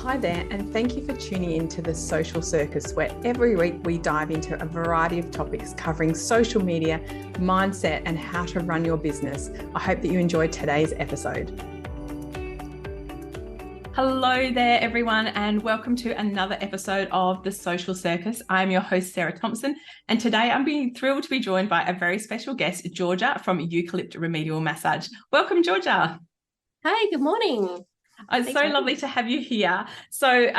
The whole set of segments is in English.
Hi there, and thank you for tuning in to The Social Circus, where every week we dive into a variety of topics covering social media, mindset, and how to run your business. I hope that you enjoyed today's episode. Hello there, everyone, and welcome to another episode of The Social Circus. I'm your host, Sarah Thompson, and today I'm being thrilled to be joined by a very special guest, Georgia from Eucalypt Remedial Massage. Welcome, Georgia. Hi, good morning. It's so lovely to have you here. So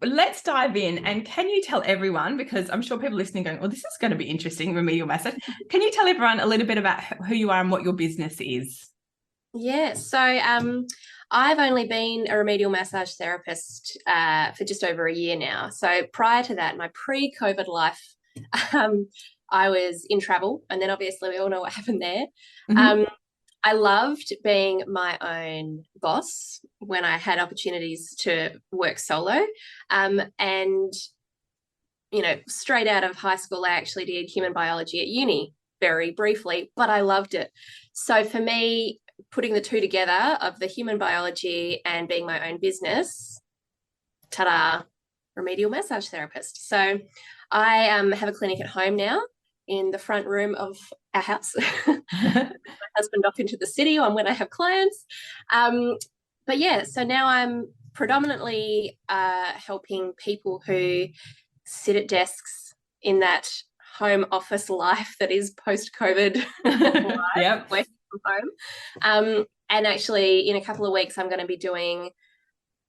let's dive in. And can you tell everyone, because I'm sure people listening going, well, this is going to be interesting, remedial massage. Can you tell everyone a little bit about who you are and what your business is? Yeah, so I've only been a remedial massage therapist for just over a year now. So prior to that, my pre-COVID life, I was in travel. And then obviously we all know what happened there. Mm-hmm. I loved being my own boss when I had opportunities to work solo. And, you know, straight out of high school, I actually did human biology at uni very briefly, but I loved it. So for me, putting the two together of the human biology and being my own business, ta-da, remedial massage therapist. So I have a clinic at home now in the front room of our house. My husband off into the city on when I have clients. But yeah, so now I'm predominantly helping people who sit at desks in that home office life that is post-COVID life, yep. Working from home. And actually in a couple of weeks, I'm going to be doing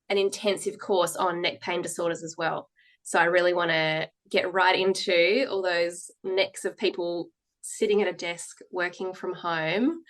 an intensive course on neck pain disorders as well. So I really want to get right into all those necks of people sitting at a desk, working from home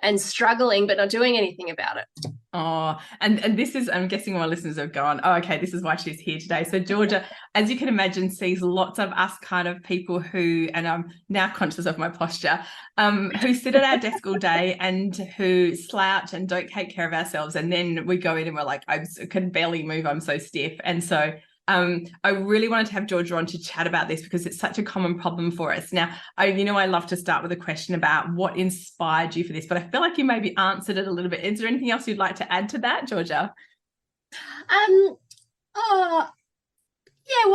and struggling, but not doing anything about it. Oh, and this is, I'm guessing my listeners have gone, oh, okay, this is why she's here today. So Georgia, as you can imagine, sees lots of us kind of people who, and I'm now conscious of my posture, who sit at our desk all day and who slouch and don't take care of ourselves. And then we go in and we're like, I can barely move, I'm so stiff. And so I really wanted to have Georgia on to chat about this because it's such a common problem for us. Now, I love to start with a question about what inspired you for this, but I feel like you maybe answered it a little bit. Is there anything else you'd like to add to that, Georgia? Well,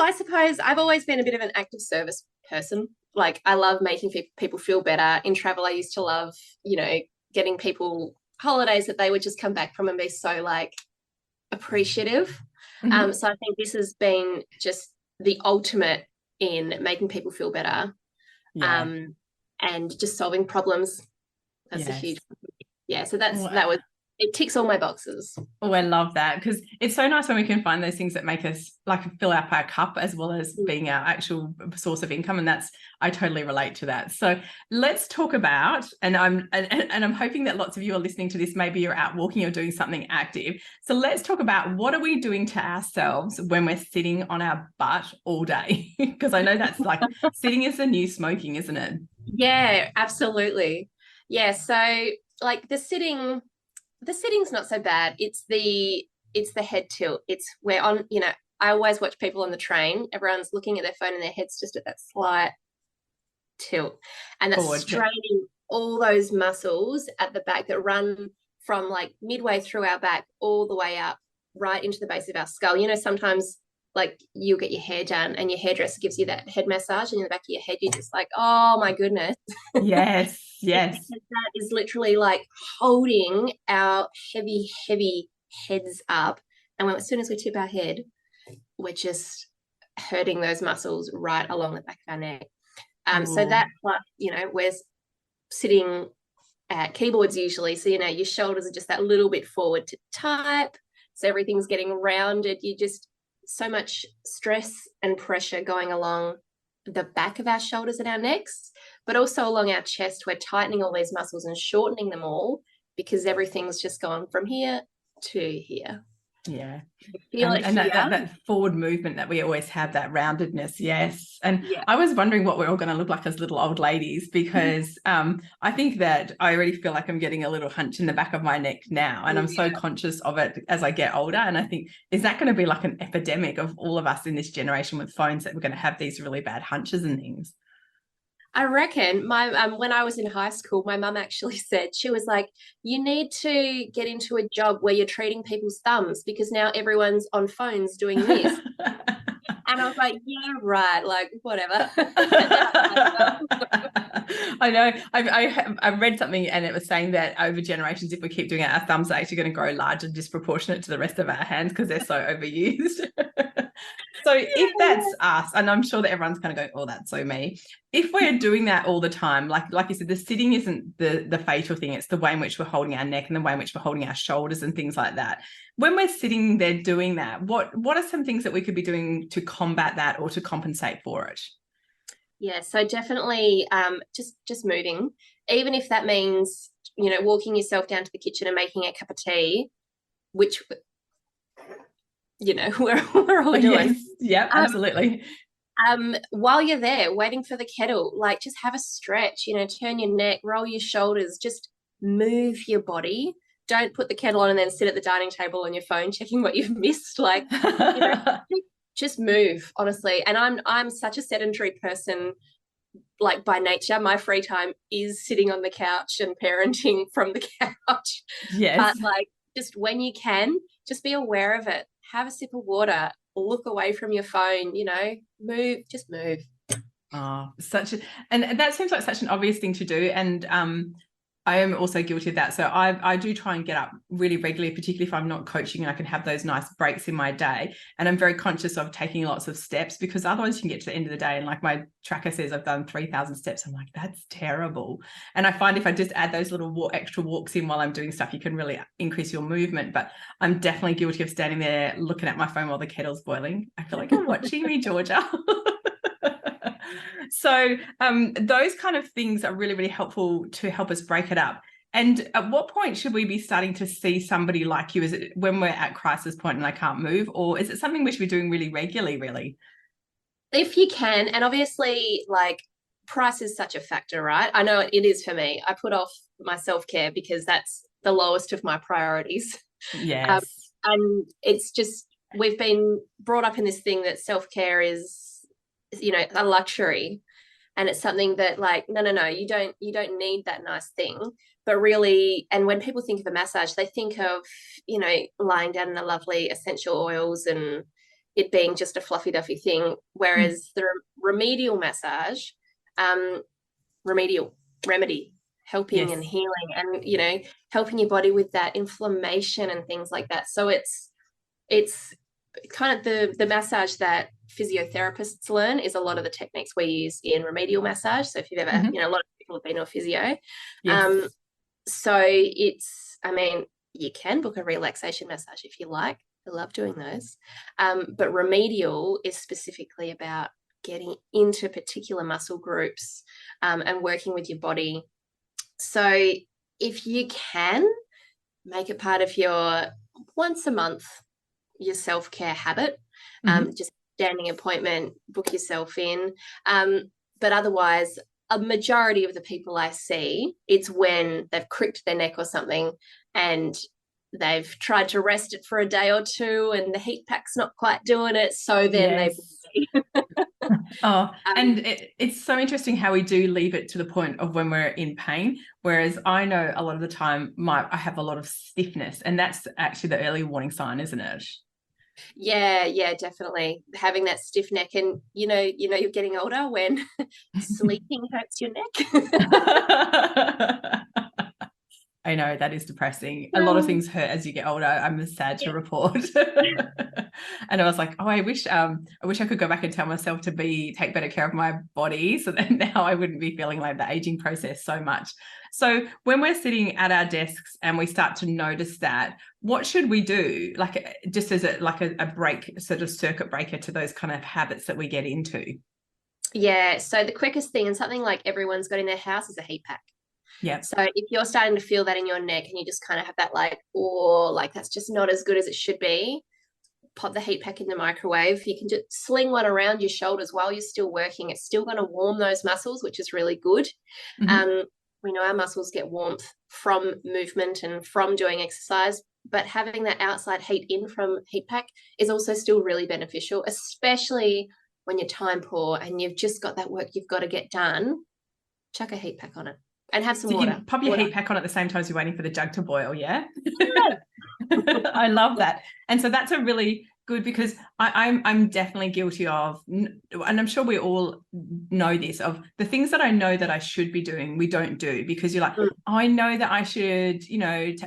I suppose I've always been a bit of an active service person. Like I love making people feel better. In travel, I used to love, getting people holidays that they would just come back from and be so like appreciative. Mm-hmm. So I think this has been just the ultimate in making people feel better, and just solving problems. That's a huge, So that was, it ticks all my boxes. Oh, I love that because it's so nice when we can find those things that make us like fill up our cup as well as being our actual source of income. And I totally relate to that. So let's talk about, and I'm hoping that lots of you are listening to this, maybe you're out walking or doing something active. So let's talk about what are we doing to ourselves when we're sitting on our butt all day? Because I know that's like sitting is the new smoking, isn't it? Yeah, absolutely. Yeah. So like the sitting's not so bad. It's the head tilt. It's where I always watch people on the train. Everyone's looking at their phone and their head's just at that slight tilt. And that's straining all those muscles at the back that run from like midway through our back all the way up right into the base of our skull. Sometimes like you'll get your hair done and your hairdresser gives you that head massage and in the back of your head, you're just like, oh my goodness. Yes. Because that is literally like holding our heavy, heavy heads up. And as soon as we tip our head, we're just hurting those muscles right along the back of our neck. So that, we're sitting at keyboards usually. So, your shoulders are just that little bit forward to type. So everything's getting rounded. You just so much stress and pressure going along the back of our shoulders and our necks, but also along our chest. We're tightening all these muscles and shortening them all because everything's just gone from here to here. Yeah. And that forward movement that we always have, that roundedness. Yes. And I was wondering what we're all going to look like as little old ladies because I think that I already feel like I'm getting a little hunch in the back of my neck now. And I'm so conscious of it as I get older. And I think, is that going to be like an epidemic of all of us in this generation with phones that we're going to have these really bad hunches and things? I reckon my when I was in high school, my mum actually said, she was like, you need to get into a job where you're treating people's thumbs because now everyone's on phones doing this. And I was like, yeah, right, like whatever. I know. I read something and it was saying that over generations, if we keep doing it, our thumbs are actually going to grow large and disproportionate to the rest of our hands because they're so overused. So if that's us, and I'm sure that everyone's kind of going, oh, that's so me. If we're doing that all the time, like you said, the sitting isn't the fatal thing. It's the way in which we're holding our neck and the way in which we're holding our shoulders and things like that. When we're sitting there doing that, what are some things that we could be doing to combat that or to compensate for it? Yeah, so definitely just moving, even if that means, walking yourself down to the kitchen and making a cup of tea, which, we're all doing. Yes. Yeah, absolutely. While you're there waiting for the kettle, like just have a stretch, turn your neck, roll your shoulders, just move your body. Don't put the kettle on and then sit at the dining table on your phone checking what you've missed. Like, just move, honestly. And I'm such a sedentary person, like by nature. My free time is sitting on the couch and parenting from the couch. Yes. But like, just when you can, just be aware of it. Have a sip of water, look away from your phone, move, just move. Oh, and that seems like such an obvious thing to do. And I am also guilty of that. So I do try and get up really regularly, particularly if I'm not coaching and I can have those nice breaks in my day. And I'm very conscious of taking lots of steps because otherwise you can get to the end of the day and like my tracker says I've done 3,000 steps. I'm like, that's terrible. And I find if I just add those little extra walks in while I'm doing stuff, you can really increase your movement. But I'm definitely guilty of standing there looking at my phone while the kettle's boiling. I feel like you're watching me, Georgia. So those kind of things are really, really helpful to help us break it up. And at what point should we be starting to see somebody like you? Is it when we're at crisis point and I can't move, or is it something we should be doing really regularly, really? If you can, and obviously like price is such a factor, right? I know it is for me. I put off my self-care because that's the lowest of my priorities. Yes. And it's just, we've been brought up in this thing that self-care is, a luxury, and it's something that like no, you don't need that nice thing. But really, and when people think of a massage, they think of lying down in the lovely essential oils and it being just a fluffy duffy thing, whereas the remedial massage, remedy, helping and healing and helping your body with that inflammation and things like that. So it's kind of the massage that physiotherapists learn is a lot of the techniques we use in remedial massage. So if you've ever, a lot of people have been to a physio. Yes. So you can book a relaxation massage if you like. I love doing those. But remedial is specifically about getting into particular muscle groups and working with your body. So if you can make it part of your once a month, your self-care habit, just standing appointment, book yourself in. But otherwise, a majority of the people I see, it's when they've cricked their neck or something and they've tried to rest it for a day or two and the heat pack's not quite doing it. So then they Oh, and it's so interesting how we do leave it to the point of when we're in pain. Whereas I know a lot of the time I have a lot of stiffness, and that's actually the early warning sign, isn't it? Yeah, definitely. Having that stiff neck, and you're getting older when sleeping hurts your neck. I know that is depressing. A lot of things hurt as you get older. I'm sad to report. And I was like, oh, I wish I could go back and tell myself to take better care of my body, so that now I wouldn't be feeling like the aging process so much. So when we're sitting at our desks and we start to notice that, what should we do? Like just as a break, sort of circuit breaker to those kind of habits that we get into. Yeah. So the quickest thing, and something like everyone's got in their house, is a heat pack. Yeah. So if you're starting to feel that in your neck and you just kind of have that that's just not as good as it should be, pop the heat pack in the microwave. You can just sling one around your shoulders while you're still working. It's still going to warm those muscles, which is really good. We know our muscles get warmth from movement and from doing exercise, but having that outside heat in from heat pack is also still really beneficial, especially when you're time poor and you've just got that work you've got to get done. chuck a heat pack on it and have some So you water. can pop your heat pack on at the same time as you're waiting for the jug to boil, yeah? I love that. And so that's a really good, because I'm definitely guilty of, and I'm sure we all know this, of the things that I know that I should be doing, we don't do, because you're like, I know that I should,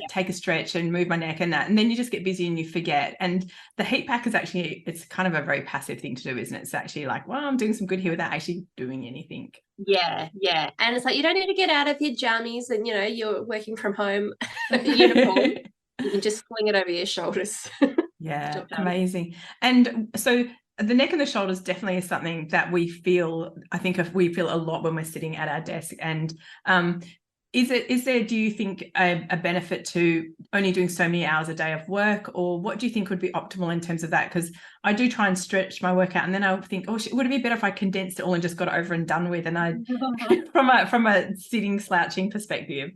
take a stretch and move my neck and that. And then you just get busy and you forget. And the heat pack is actually, it's kind of a very passive thing to do, isn't it? It's actually like, well, I'm doing some good here without actually doing anything. Yeah. And it's like, you don't need to get out of your jammies and, you're working from home uniform. You can just fling it over your shoulders. Yeah, amazing. And so the neck and the shoulders definitely is something that we feel, I think we feel a lot when we're sitting at our desk. And is there, do you think, a benefit to only doing so many hours a day of work, or what do you think would be optimal in terms of that? Because I do try and stretch my workout, and then I would think, would it be better if I condensed it all and just got it over and done with? And I, from a sitting slouching perspective.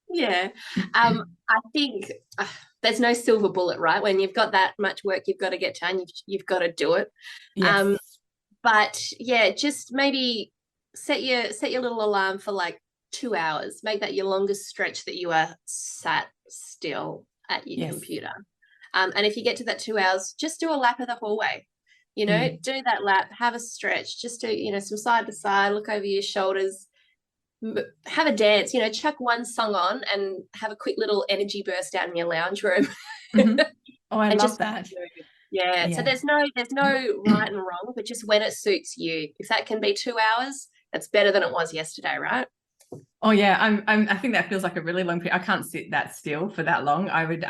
Yeah. I think there's no silver bullet, right? When you've got that much work you've got to get done, you've got to do it. Yes. But yeah, just maybe set your little alarm for like 2 hours. Make that your longest stretch that you are sat still at your computer. And if you get to that 2 hours, just do a lap of the hallway. Do that lap, have a stretch, just do, some side to side, look over your shoulders, have a dance, chuck one song on and have a quick little energy burst out in your lounge room. Oh, I love that. Yeah. So there's no right and wrong, but just when it suits you. If that can be 2 hours, that's better than it was yesterday, right? Oh yeah, I think that feels like a really long period. I can't sit that still for that long. I would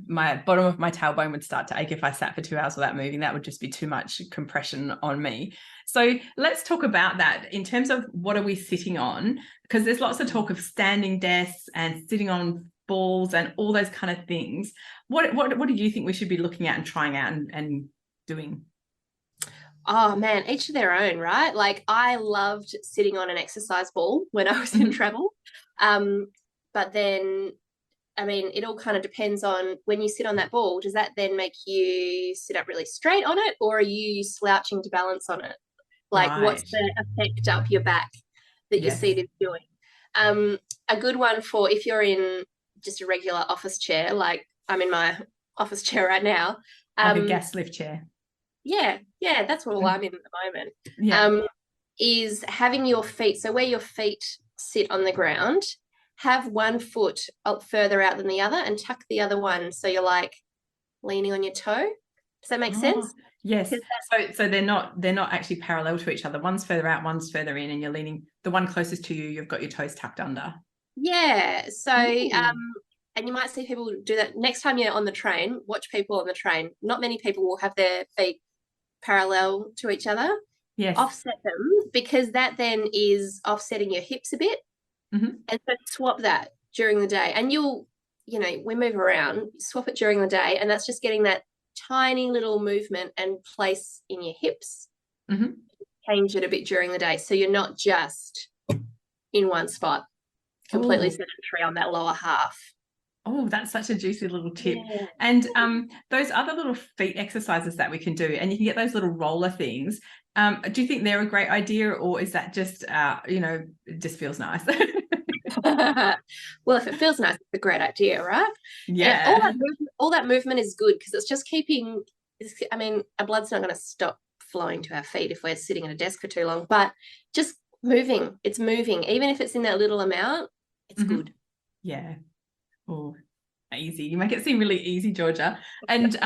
my bottom of my tailbone would start to ache if I sat for 2 hours without moving. That would just be too much compression on me. So let's talk about that in terms of what are we sitting on, because there's lots of talk of standing desks and sitting on balls and all those kind of things. What do you think we should be looking at and trying out and doing? Oh man, each of their own, right? Like I loved sitting on an exercise ball when I was in travel. But then, I mean, it all kind of depends on when you sit on that ball, does that then make you sit up really straight on it, or are you slouching to balance on it? Like what's the effect up your back that your seat is doing? A good one for if you're in just a regular office chair, like I'm in my office chair right now. Like a gas lift chair. Yeah, that's what I'm in at the moment. Is having your feet, so where your feet sit on the ground, have one foot up further out than the other and tuck the other one so you're like leaning on your toe. Does that make sense? Yes. So they're not actually parallel to each other. One's further out, one's further in, and you're leaning, the one closest to you, you've got your toes tucked under. Yeah. So and you might see people do that next time you're on the train. Watch people on the train. Not many people will have their feet parallel to each other. Yes. Offset them, because that then is offsetting your hips a bit. And so swap that during the day, and you'll, we move around, swap it during the day, and that's just getting that tiny little movement and place in your hips. Change it a bit during the day, so you're not just in one spot, completely sedentary on that lower half. Oh, that's such a juicy little tip. Yeah. And those other little feet exercises that we can do, and you can get those little roller things. Do you think they're a great idea, or is that just, it just feels nice? Well, if it feels nice, it's a great idea, right? Yeah. And all that movement is good, because it's just keeping, our blood's not going to stop flowing to our feet if we're sitting at a desk for too long, but just moving. It's moving. Even if it's in that little amount, it's good. Yeah. Oh, easy. You make it seem really easy, Georgia. And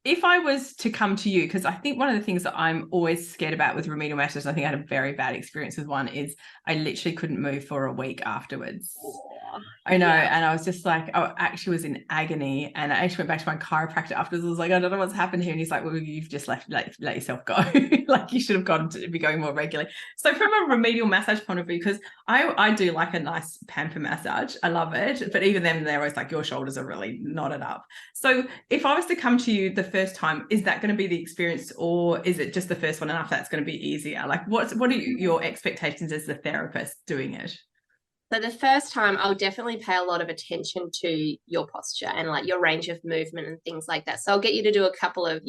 if I was to come to you, because I think one of the things that I'm always scared about with remedial massage, I think I had a very bad experience with one, is I literally couldn't move for a week afterwards. I know. Yeah. And I was just like, I actually was in agony. And I actually went back to my chiropractor afterwards. I was like, I don't know what's happened here. And he's like, well, you've just let yourself go. Like you should have gone to be going more regularly. So from a remedial massage point of view, because I do like a nice pamper massage. I love it. But even then, they're always like, your shoulders are really knotted up. So if I was to come to you the first time, is that going to be the experience, or is it just the first one and after that's going to be easier? Like what are your expectations as the therapist doing it? So the first time, I'll definitely pay a lot of attention to your posture and like your range of movement and things like that. So I'll get you to do a couple of,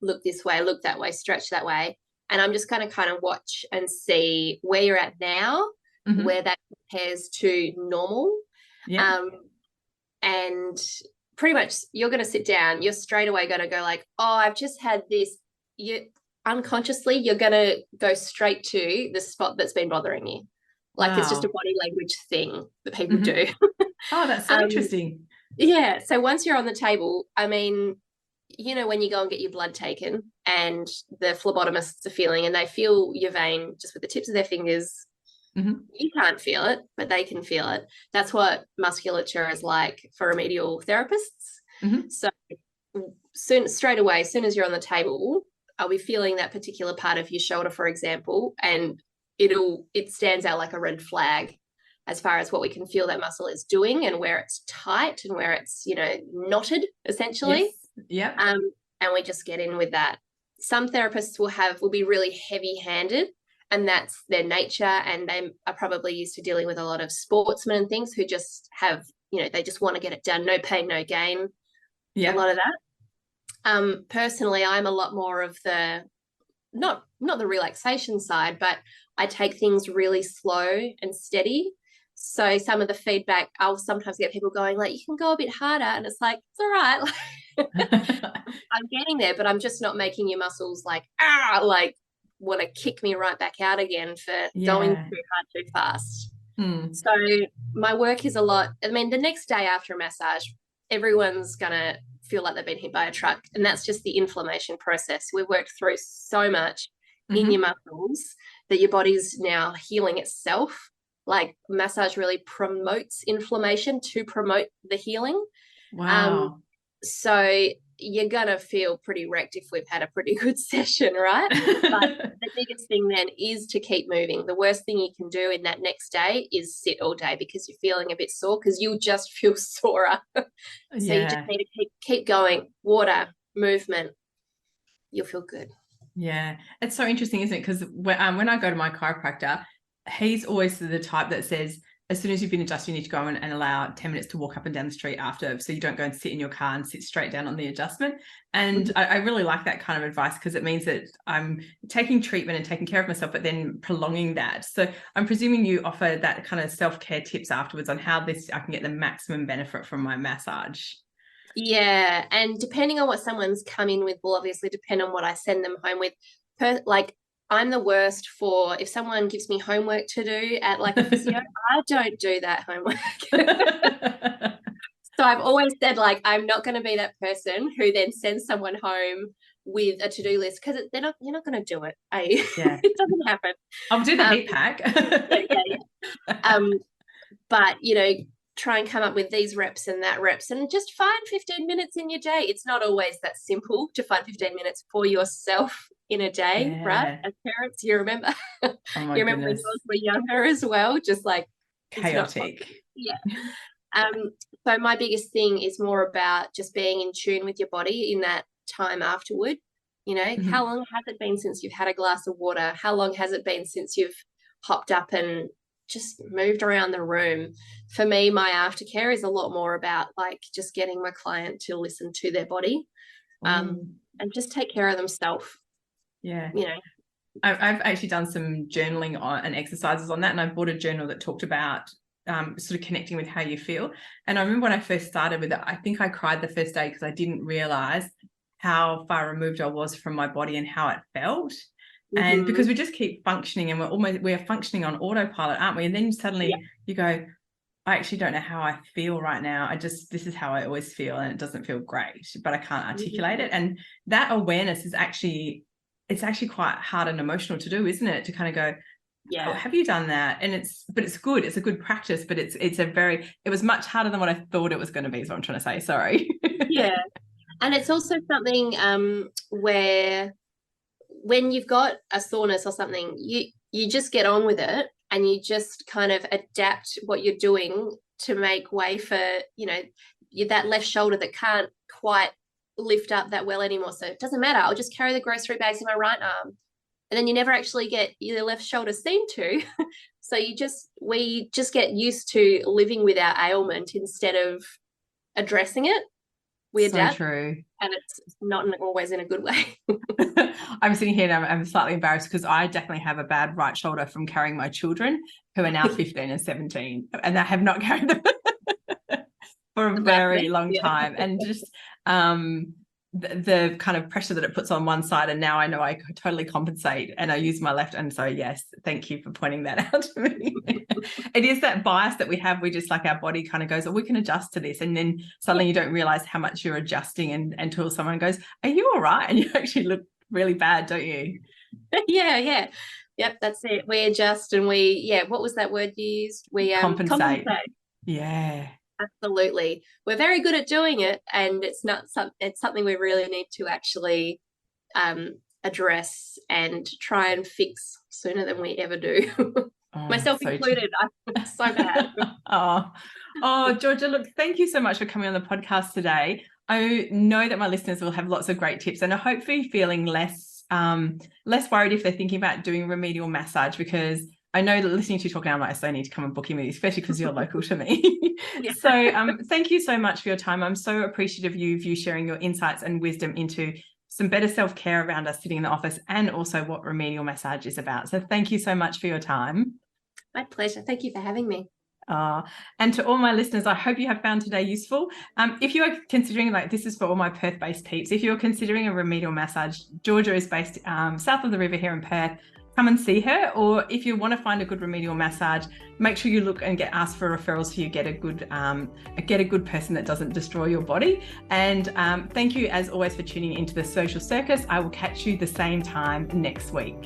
look this way, look that way, stretch that way. And I'm just going to kind of watch and see where you're at now where that compares to normal. Yeah. And pretty much you're going to sit down, you're straight away going to go like, oh, I've just had this. You unconsciously, you're going to go straight to the spot that's been bothering you. Like it's just a body language thing that people do. Oh, that's so interesting. Yeah. So once you're on the table, I mean, you know, when you go and get your blood taken and the phlebotomists are feeling and they feel your vein just with the tips of their fingers, you can't feel it, but they can feel it. That's what musculature is like for remedial therapists. So straight away, as soon as you're on the table, I'll be feeling that particular part of your shoulder, for example, and it stands out like a red flag as far as what we can feel that muscle is doing and where it's tight and where it's, you know, knotted essentially. Yes. Yep. And we just get in with that. Some therapists will be really heavy-handed, and that's their nature, and they are probably used to dealing with a lot of sportsmen and things who just have, you know, they just want to get it done, no pain, no gain. A lot of that. Personally, I'm a lot more of the not the relaxation side, but I take things really slow and steady. So some of the feedback, I'll sometimes get people going like, you can go a bit harder, and it's like, it's all right. I'm getting there, but I'm just not making your muscles like want to kick me right back out again for going too hard too fast. So my work is a lot. I mean, the next day after a massage, everyone's gonna feel like they've been hit by a truck, and that's just the inflammation process. We've worked through so much in your muscles that your body's now healing itself. Like massage really promotes inflammation to promote the healing. Wow. So you're going to feel pretty wrecked if we've had a pretty good session, right? But the biggest thing then is to keep moving. The worst thing you can do in that next day is sit all day because you're feeling a bit sore, because you'll just feel sorer. So you just need to keep going. Water, movement, you'll feel good. Yeah. It's so interesting, isn't it? Because when I go to my chiropractor, he's always the type that says, as soon as you've been adjusted, you need to go and allow 10 minutes to walk up and down the street after, so you don't go and sit in your car and sit straight down on the adjustment. And I really like that kind of advice, because it means that I'm taking treatment and taking care of myself, but then prolonging that. So I'm presuming you offer that kind of self-care tips afterwards on how I can get the maximum benefit from my massage. Yeah. And depending on what someone's come in with will obviously depend on what I send them home with. Like, I'm the worst for if someone gives me homework to do at like a physio, I don't do that homework. So I've always said, like, I'm not going to be that person who then sends someone home with a to-do list, because you're not going to do it. Yeah. It doesn't happen. I'll do the heat pack. But, you know, try and come up with these reps and that reps, and just find 15 minutes in your day. It's not always that simple to find 15 minutes for yourself in a day, right? As parents, you remember, you remember when you were younger as well, just like chaotic. So my biggest thing is more about just being in tune with your body in that time afterward. You know, how long has it been since you've had a glass of water? How long has it been since you've hopped up and just moved around the room? For me, my aftercare is a lot more about like just getting my client to listen to their body and just take care of themselves. Yeah. You know, I've actually done some journaling and exercises on that, and I bought a journal that talked about sort of connecting with how you feel. And I remember when I first started with it, I think I cried the first day because I didn't realize how far removed I was from my body and how it felt. And because we just keep functioning, and we're functioning on autopilot, aren't we? And then suddenly you go, I actually don't know how I feel right now. This is how I always feel, and it doesn't feel great, but I can't articulate it. And that awareness is it's actually quite hard and emotional to do, isn't it? To kind of go, oh, have you done that? And it's good. It's a good practice, but it was much harder than what I thought it was going to be, is what I'm trying to say. Sorry. Yeah. And it's also something where when you've got a soreness or something, you just get on with it, and you just kind of adapt what you're doing to make way for, you know, that left shoulder that can't quite lift up that well anymore. So it doesn't matter. I'll just carry the grocery bags in my right arm. And then you never actually get your left shoulder seen to. So we just get used to living with our ailment instead of addressing it. We So adapt, true. and it's not always in a good way. I'm sitting here and I'm slightly embarrassed because I definitely have a bad right shoulder from carrying my children who are now 15 and 17, and I have not carried them for a very long time. And just the kind of pressure that it puts on one side, and now I know I totally compensate and I use my left. And so yes, thank you for pointing that out to me. It is that bias that we have. We just, like, our body kind of goes, oh, we can adjust to this, and then suddenly you don't realize how much you're adjusting, and until someone goes, are you all right? And you actually look really bad, don't you? Yeah. Yep, that's it. We adjust, and what was that word you used? We Compensate. Yeah. Absolutely. We're very good at doing it, and it's something we really need to actually address and try and fix sooner than we ever do. Myself so included. I'm so bad. Oh, Georgia, look, thank you so much for coming on the podcast today. I know that my listeners will have lots of great tips, and are hopefully feeling less worried if they're thinking about doing remedial massage, because I know that listening to you talking, I'm like, I so need to come and book you with you, especially because you're local to me. Yeah. So thank you so much for your time. I'm so appreciative of you sharing your insights and wisdom into some better self-care around us sitting in the office, and also what remedial massage is about. So thank you so much for your time. My pleasure. Thank you for having me. And to all my listeners, I hope you have found today useful. If you are considering, like, this is for all my Perth-based peeps, if you're considering a remedial massage, Georgia is based south of the river here in Perth. Come and see her. Or if you want to find a good remedial massage, make sure you look and ask for referrals so you get a good person that doesn't destroy your body. And thank you as always for tuning into the Social Circus. I will catch you the same time next week.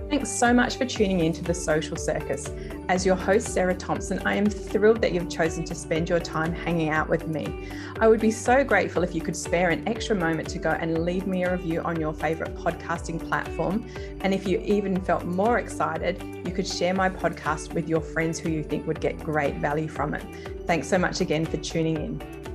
Thanks so much for tuning into the Social Circus. As your host, Sarah Thompson, I am thrilled that you've chosen to spend your time hanging out with me. I would be so grateful if you could spare an extra moment to go and leave me a review on your favourite podcasting platform. And if you even felt more excited, you could share my podcast with your friends who you think would get great value from it. Thanks so much again for tuning in.